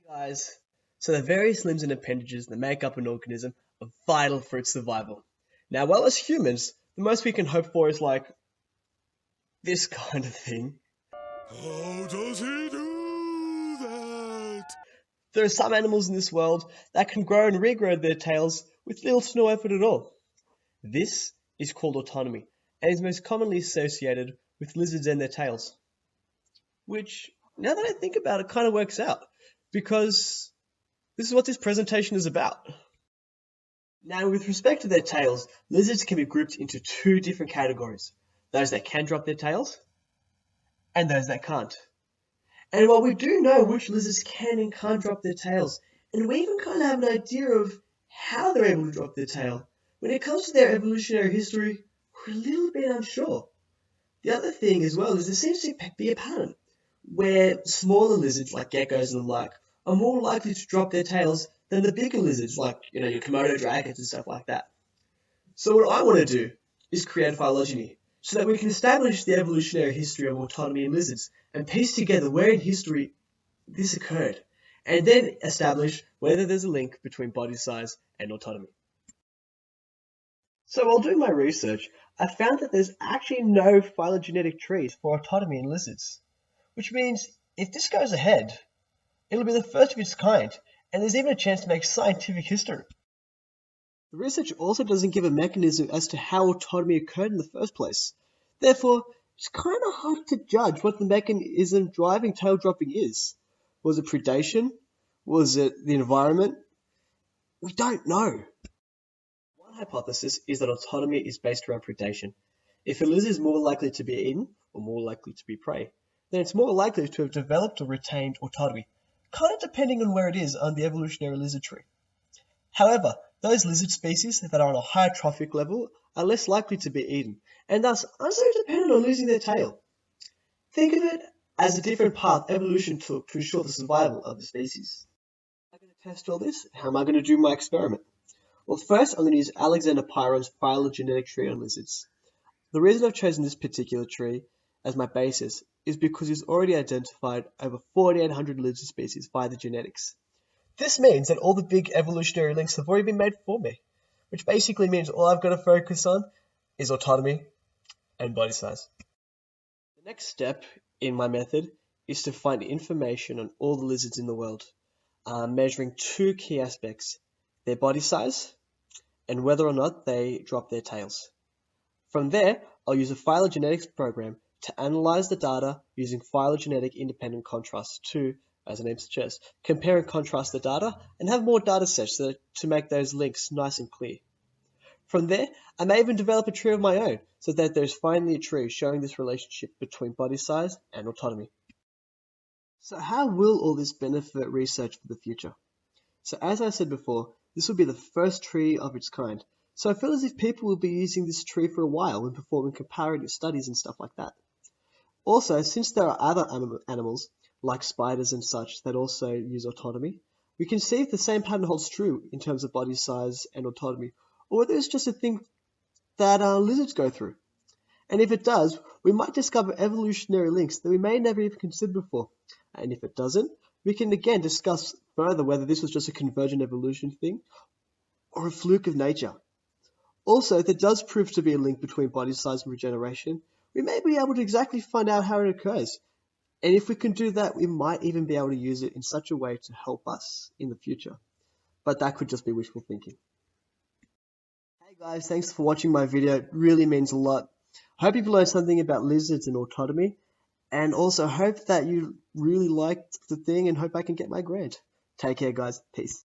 Guys, so the various limbs and appendages that make up an organism are vital for its survival. Now, well, as humans, the most we can hope for is like this kind of thing. How does he do that? There are some animals in this world that can grow and regrow their tails with little to no effort at all. This is called autonomy and is most commonly associated with lizards and their tails. Which, now that I think about it, kind of works out because this is what this presentation is about. Now, with respect to their tails, lizards can be grouped into two different categories. Those that can drop their tails, and those that can't. And while we do know which lizards can and can't drop their tails, and we even kind of have an idea of how they're able to drop their tail, when it comes to their evolutionary history, we're a little bit unsure. The other thing as well is there seems to be a pattern where smaller lizards like geckos and the like are more likely to drop their tails than the bigger lizards like your Komodo dragons and stuff like that. So what I want to do is create phylogeny so that we can establish the evolutionary history of autonomy in lizards and piece together where in history this occurred, and then establish whether there's a link between body size and autonomy. So while doing my research, I found that there's actually no phylogenetic trees for autonomy in lizards, which means if this goes ahead, it'll be the first of its kind, and there's even a chance to make scientific history. The research also doesn't give a mechanism as to how autonomy occurred in the first place. Therefore, it's kind of hard to judge what the mechanism driving tail dropping is. Was it predation? Was it the environment? We don't know. One hypothesis is that autonomy is based around predation. If a lizard is more likely to be eaten or more likely to be prey, then it's more likely to have developed or retained autonomy, kind of depending on where it is on the evolutionary lizard tree. However, those lizard species that are on a higher trophic level are less likely to be eaten, and thus aren't so dependent on losing their tail. Think of it as a different path evolution took to ensure the survival of the species. How am I going to test all this? How am I going to do my experiment? Well, first I'm going to use Alexander Pyron's phylogenetic tree on lizards. The reason I've chosen this particular tree as my basis is because he's already identified over 4,800 lizard species via the genetics. This means that all the big evolutionary links have already been made for me, which basically means all I've got to focus on is autonomy and body size. The next step in my method is to find information on all the lizards in the world, measuring two key aspects, their body size and whether or not they drop their tails. From there, I'll use a phylogenetics program to analyze the data using phylogenetic independent contrast to, as the name suggests, compare and contrast the data and have more data sets to make those links nice and clear. From there, I may even develop a tree of my own so that there's finally a tree showing this relationship between body size and autonomy. So how will all this benefit research for the future? So as I said before, this will be the first tree of its kind. So I feel as if people will be using this tree for a while when performing comparative studies and stuff like that. Also, since there are other animals, like spiders and such, that also use autonomy, we can see if the same pattern holds true in terms of body size and autonomy, or whether it's just a thing that lizards go through. And if it does, we might discover evolutionary links that we may never even considered before. And if it doesn't, we can again discuss further whether this was just a convergent evolution thing or a fluke of nature. Also, if it does prove to be a link between body size and regeneration, we may be able to exactly find out how it occurs. And if we can do that, we might even be able to use it in such a way to help us in the future. But that could just be wishful thinking. Hey guys, thanks for watching my video. It really means a lot. I hope you've learned something about lizards and autonomy. And also hope that you really liked the thing and hope I can get my grant. Take care guys. Peace.